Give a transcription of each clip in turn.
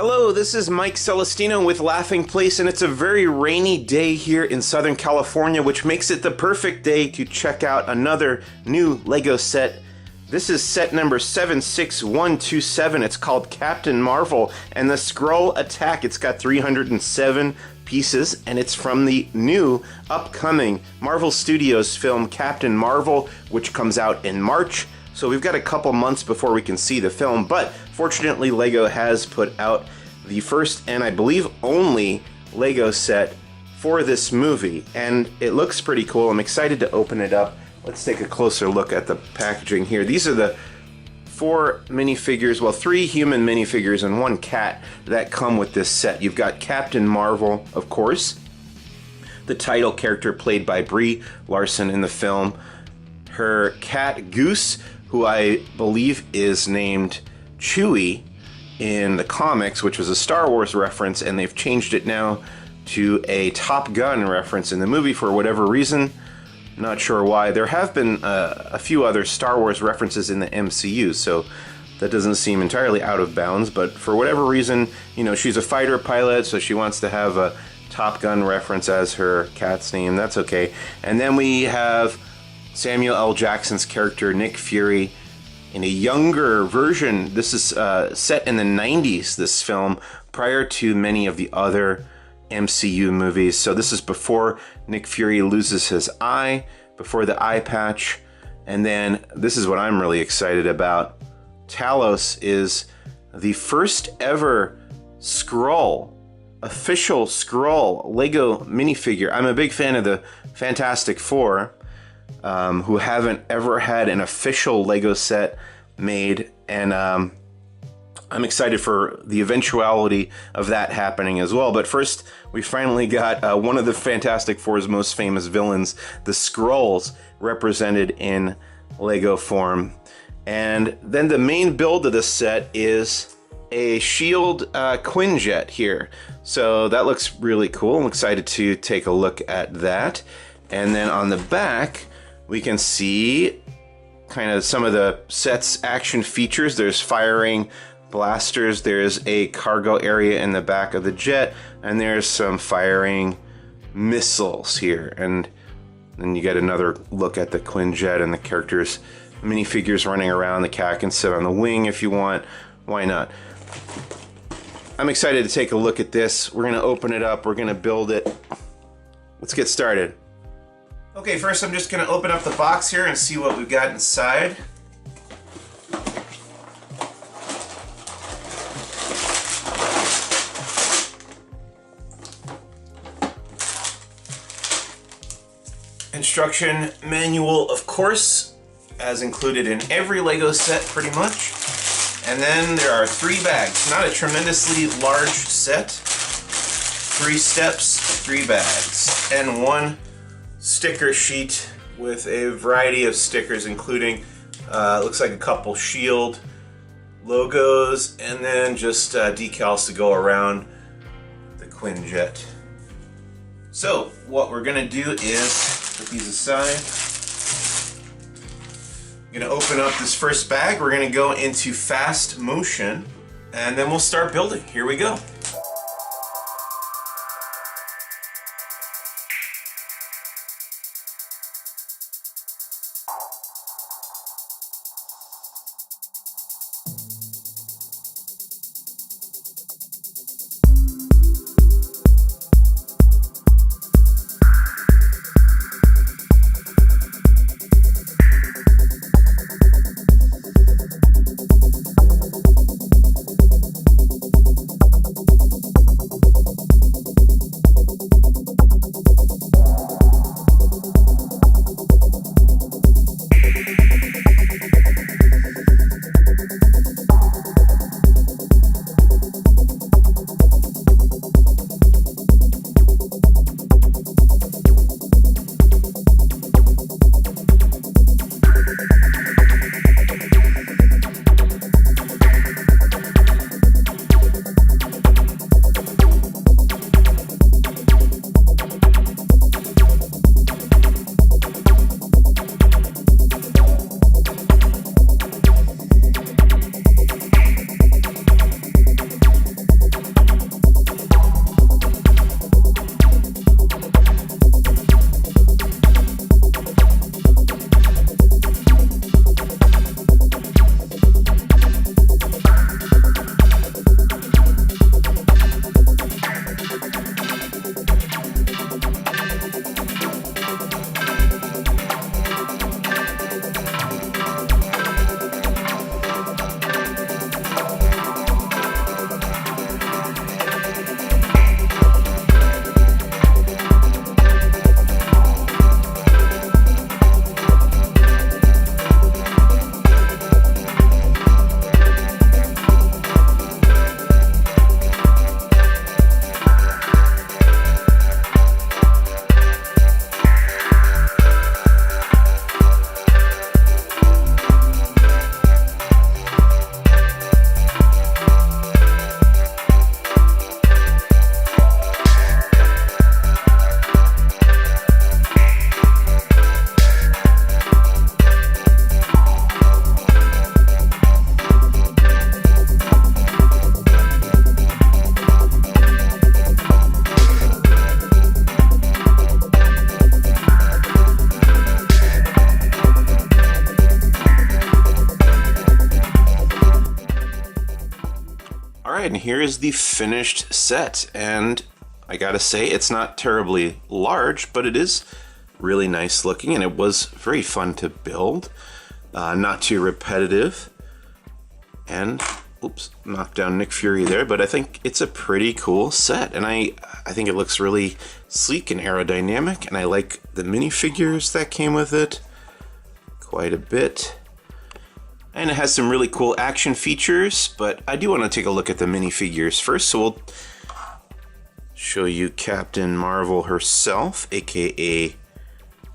Hello, this is Mike Celestino with Laughing Place, and it's a very rainy day here in Southern California, which makes it the perfect day to check out another new LEGO set. This is set number 76127. It's called Captain Marvel and the Skrull Attack. It's got 307 pieces, and it's from the new upcoming Marvel Studios film Captain Marvel, which comes out in March. So we've got a couple months before we can see the film, but fortunately LEGO has put out the first and I believe only LEGO set for this movie, and it looks pretty cool. I'm excited to open it up. Let's take a closer look at the packaging here. These are the 4 minifigures, well, 3 human minifigures and 1 cat that come with this set. You've got Captain Marvel, of course, the title character played by Brie Larson in the film. Her cat Goose, who I believe is named Chewie in the comics, which was a Star Wars reference, and they've changed it now to a Top Gun reference in the movie for whatever reason. Not sure why. There have been a few other Star Wars references in the MCU, so that doesn't seem entirely out of bounds, but for whatever reason, you know, she's a fighter pilot, so she wants to have a Top Gun reference as her cat's name. That's okay. And then we have Samuel L. Jackson's character, Nick Fury, in a younger version. This is set in the 90s, this film, prior to many of the other MCU movies. So this is before Nick Fury loses his eye, before the eye patch. And then this is what I'm really excited about. Talos is the first ever Skrull, official Skrull LEGO minifigure. I'm a big fan of the Fantastic Four, who haven't ever had an official LEGO set made, and I'm excited for the eventuality of that happening as well. But first, we finally got one of the Fantastic Four's most famous villains, the Skrulls, represented in LEGO form. And then the main build of the set is a S.H.I.E.L.D. Quinjet here. So that looks really cool. I'm excited to take a look at that. And then on the back, we can see kind of some of the set's action features. There's firing blasters, there's a cargo area in the back of the jet, and there's some firing missiles here. And then you get another look at the Quinjet and the characters' minifigures running around. The cat can sit on the wing if you want. Why not? I'm excited to take a look at this. We're going to open it up. We're going to build it. Let's get started. Okay, first I'm just going to open up the box here and see what we've got inside. Instruction manual, of course, as included in every LEGO set pretty much. And then there are 3 bags. Not a tremendously large set. 3 steps, 3 bags, and 1 sticker sheet with a variety of stickers, including looks like a couple S.H.I.E.L.D. logos, and then just decals to go around the Quinjet. So what we're gonna do is put these aside. I'm gonna open up this first bag. We're gonna go into fast motion, and then we'll start building. Here we go. Alright, and here is the finished set, and I gotta say, it's not terribly large, but it is really nice looking, and it was very fun to build. Not too repetitive. And, oops, knocked down Nick Fury there, but I think it's a pretty cool set, and I think it looks really sleek and aerodynamic, and I like the minifigures that came with it quite a bit. And it has some really cool action features, but I do want to take a look at the minifigures first, so we'll show you Captain Marvel herself, aka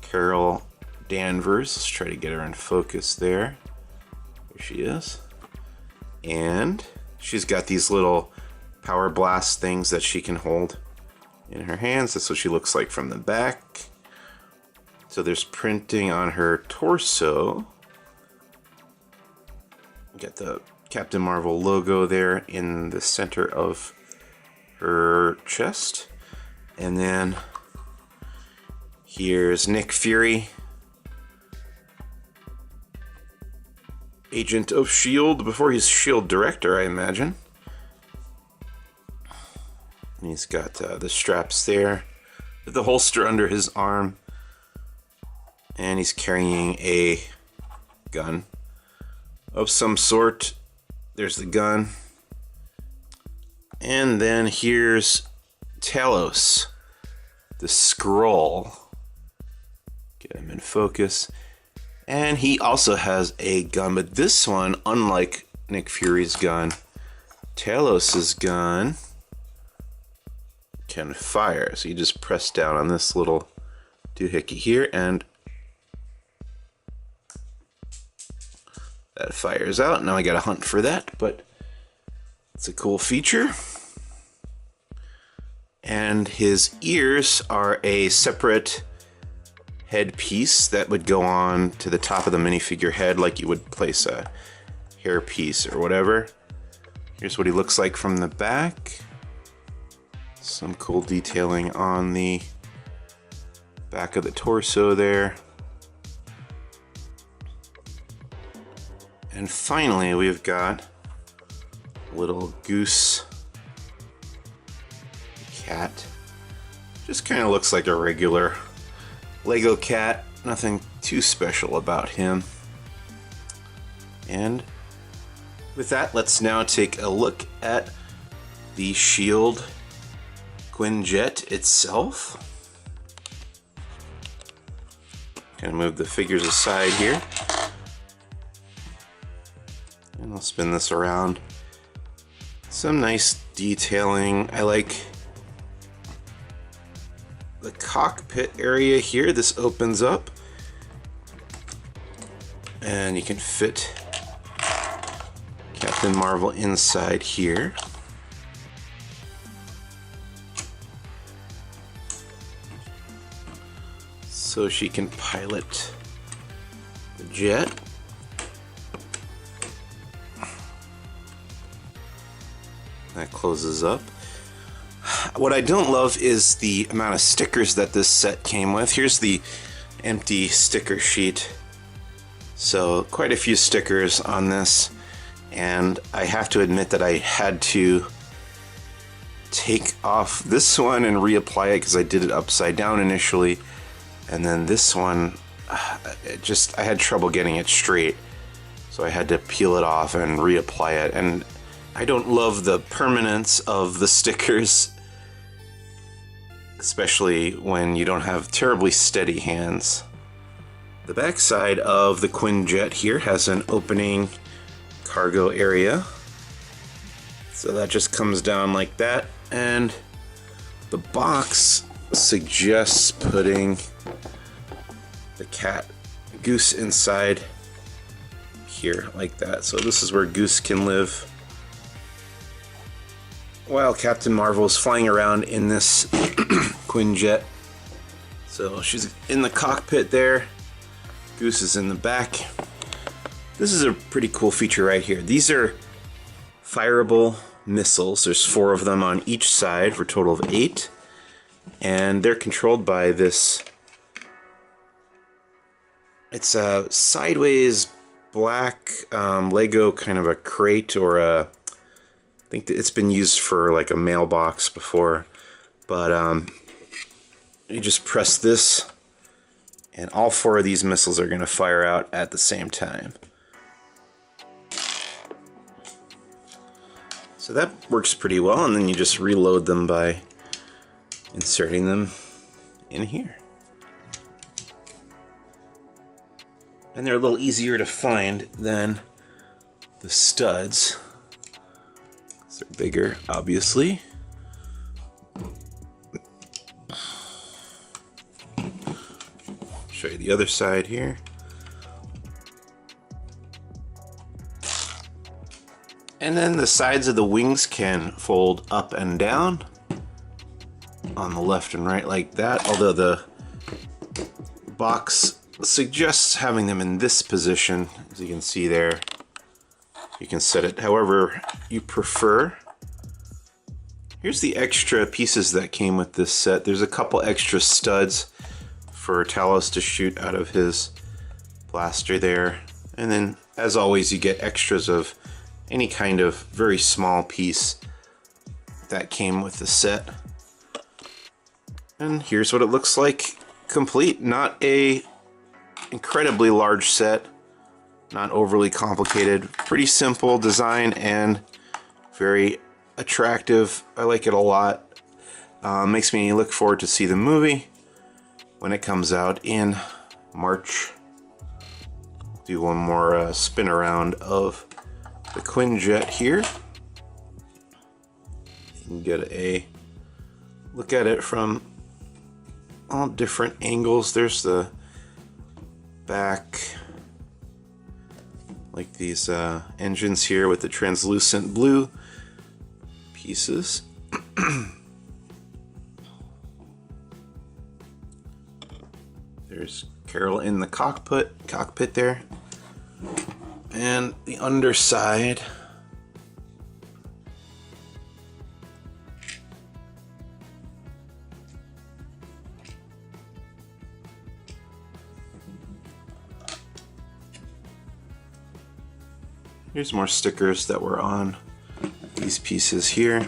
Carol Danvers. Let's try to get her in focus there. There she is. And she's got these little power blast things that she can hold in her hands. That's what she looks like from the back. So there's printing on her torso. Got the Captain Marvel logo there in the center of her chest. And then here's Nick Fury, agent of S.H.I.E.L.D. before he's S.H.I.E.L.D. director, I imagine. And he's got the straps there with the holster under his arm. And he's carrying a gun of some sort. There's the gun. And then here's Talos the Skrull. Get him in focus. And he also has a gun, but this one, unlike Nick Fury's gun, Talos's gun can fire. So you just press down on this little doohickey here, and that fires out. Now I gotta hunt for that, but it's a cool feature. And his ears are a separate headpiece that would go on to the top of the minifigure head, like you would place a hairpiece or whatever. Here's what he looks like from the back. Some cool detailing on the back of the torso there. And finally, we've got little Goose cat. Just kind of looks like a regular Lego cat. Nothing too special about him. And with that, let's now take a look at the S.H.I.E.L.D. Quinjet itself. Gonna move the figures aside here. And I'll spin this around. Some nice detailing. I like the cockpit area here. This opens up and you can fit Captain Marvel inside here. So she can pilot the jet. That closes up. What I don't love is the amount of stickers that this set came with. Here's the empty sticker sheet. So quite a few stickers on this, and I have to admit that I had to take off this one and reapply it because I did it upside down initially, and then this one I had trouble getting it straight, so I had to peel it off and reapply it. And I don't love the permanence of the stickers, especially when you don't have terribly steady hands. The back side of the Quinjet here has an opening cargo area. So that just comes down like that, and the box suggests putting the cat Goose inside here like that. So this is where Goose can live while Captain Marvel is flying around in this Quinjet. So she's in the cockpit there. Goose is in the back. This is a pretty cool feature right here. These are fireable missiles. There's 4 of them on each side for a total of 8. And they're controlled by this. It's a sideways black Lego kind of a crate or a think that it's been used for like a mailbox before, but you just press this and all 4 of these missiles are going to fire out at the same time. So that works pretty well, and then you just reload them by inserting them in here. And they're a little easier to find than the studs. They're bigger, obviously. Show you the other side here. And then the sides of the wings can fold up and down on the left and right like that, although the box suggests having them in this position. As you can see there, you can set it however you prefer. Here's the extra pieces that came with this set. There's a couple extra studs for Talos to shoot out of his blaster there. And then, as always, you get extras of any kind of very small piece that came with the set. And here's what it looks like complete. Not a incredibly large set, not overly complicated, pretty simple design and very attractive. I like it a lot. Makes me look forward to see the movie when it comes out in March. Do one more spin around of the Quinjet here. You can get a look at it from all different angles. There's the back, like these engines here with the translucent blue pieces. There's Carol in the cockpit there. And the underside. Here's more stickers that were on these pieces here.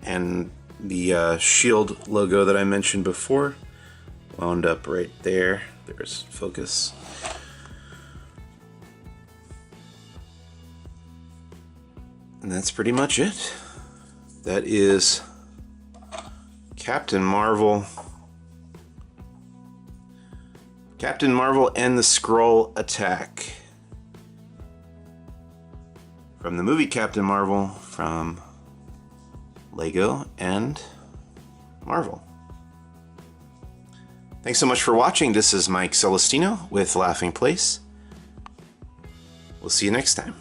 And the S.H.I.E.L.D. logo that I mentioned before wound up right there. There's focus. And that's pretty much it. That is Captain Marvel. Captain Marvel and the Skrull Attack. From the movie Captain Marvel, from LEGO and Marvel. Thanks so much for watching. This is Mike Celestino with Laughing Place. We'll see you next time.